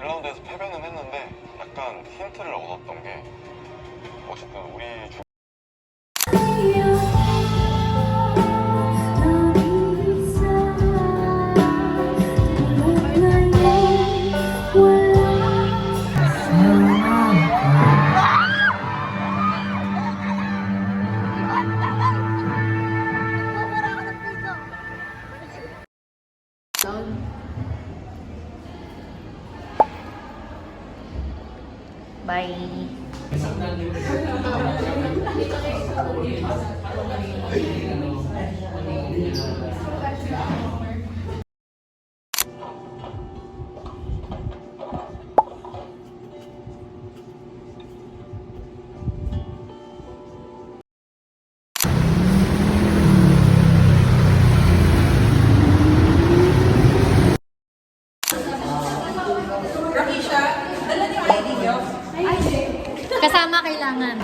1라운드에서 패배는 했는데 약간 힌트를 얻었던 게 어쨌든 우리 Bye. Kasama kailangan.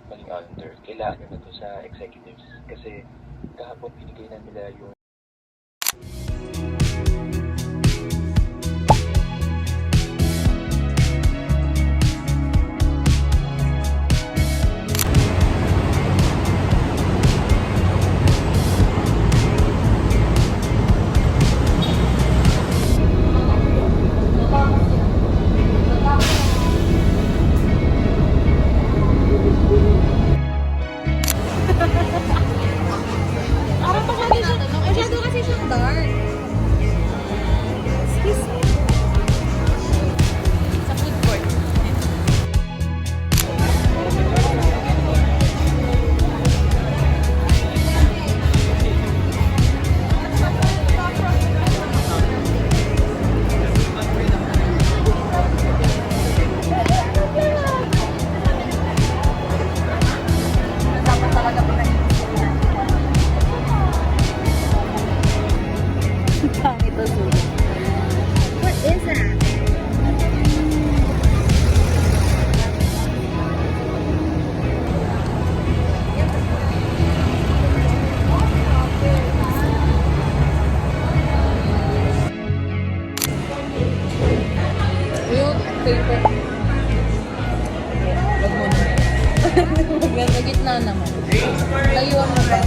maging under, kailangan na to sa executives kasi kahapon binigay na nila yung Sa gitna naman. Layuan mo ba?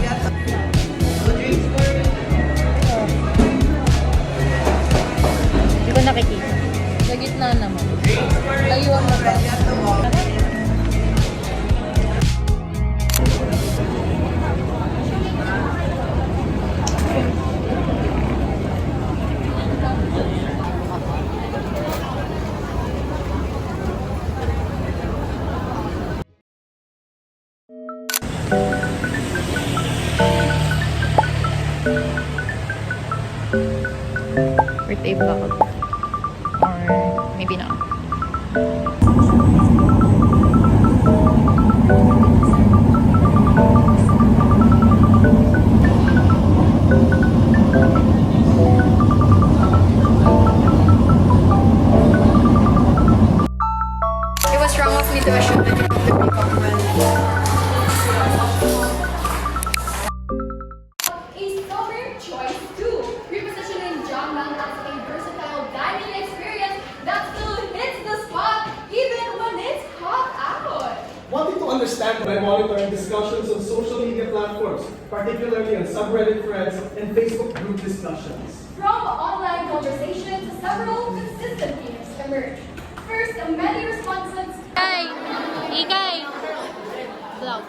Hindi ko nakikita. Sa gitna naman. Layuan mo ba? Birthday vlog. Or maybe not. It was wrong of me to assume that you want to become well. A stubborn choice to repositioning John by monitoring discussions on social media platforms, particularly on subreddit threads and Facebook group discussions. From online conversations, several consistent themes emerge. First, many responses. Ikay! Ikay! Vlog.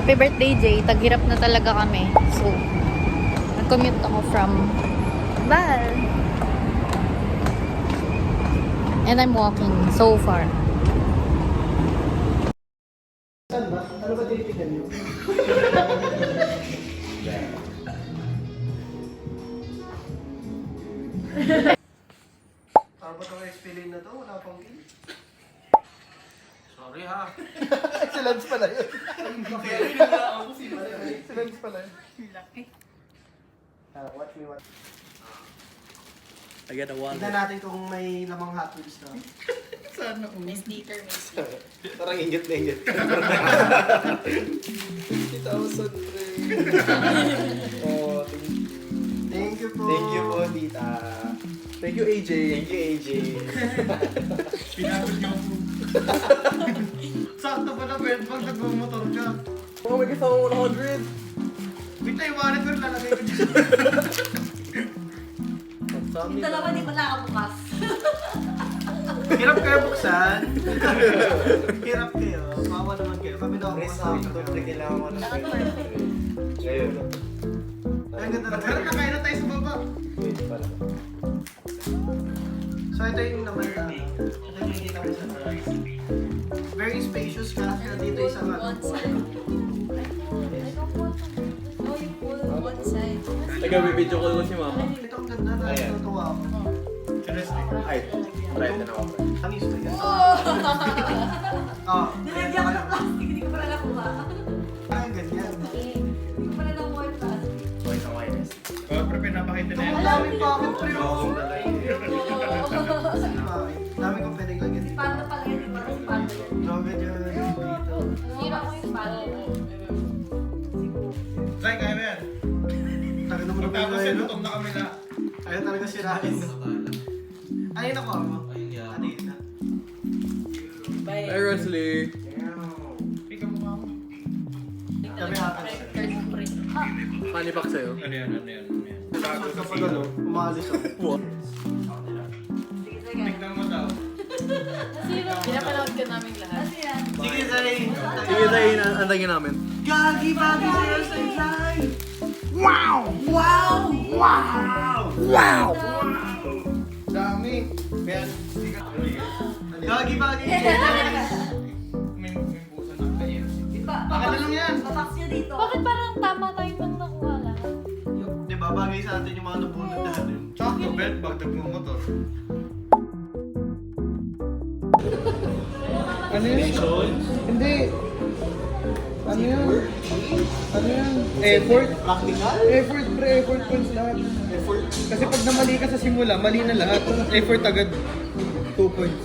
Happy birthday, Jay. Taghirap na talaga kami. So, nag-commute ako from Bal. And I'm walking so far. Ano ba tinitignan niyo? Para ba itong explain na to? Wala pang kill. Sorry ha. Excellence pala yun. Excellence pala yun. Watch me, watch. Tignan natin kung may lamang Hot Wheels na. Parang inggit na inggit. 50,000 Oh, thank you po. Thank you po, tita. Thank you, AJ. Thank you, AJ. Sakto pala, Ben. Pag nagmamotor ka. Oh, may kasama mo 100. Wait na, yung wallet ko lalagay ko dyan. Yung dalawa di pala nakabukas. Hirap kayo buksan. Hirap kayo. Mawa naman kayo. Kami daw Rest ako week, doble kailangan mo na. Ngayon. Ang ganda na. Pero nakain na tayo sa baba. Wait, pala. So ito yung naman na. Ito yung nakikita ko sa very spacious kasi dito isang ano. Nag-video call ko si mama. Ito ang ganda na. Ayan. Natutuwa ako. Ay, try na ako. Tanis ba yan? Oh. Nilagyan ko ng plastic, hindi ko pala nakuha. Ang ganyan. Hindi ko pala nakuha yung plastic. Wait na wireless. Alam mo pa ako pre. Oo, dalay. Dami kong pwedeng lagyan dito. Paano pala yun? Di ba si Paano yun? Grabe dyan dito. Sira ko yung Paano. Taga naman ang pwede na. Lutong na kami na. Ayaw talaga sirain. Ano yun ako mo? Ano yun na? Hey, Rosalie. Kami hakan. Funny pack sa'yo. Tapos kapag ano, umalis ako. What? Pinapanood ka namin lahat. Sige, Zay! Sige tayo, antayin namin. Gagi bagay sa'yo sa Zay! Dami! Gagi bagay sa'yo Zay! Bakit lang yan? Papax niya dito. Bakit parang tama tayo bang nakuha lang? Diba bagay sa atin yung mga nabunod natin? Sakto, bet, pag nagmumotor. Ano yun? Hindi. Ano yun? Ano yun? Effort? Practical? Effort, pre. Effort points lahat. Effort? Kasi pag namali ka sa simula, mali na lahat. Effort agad. 2 points.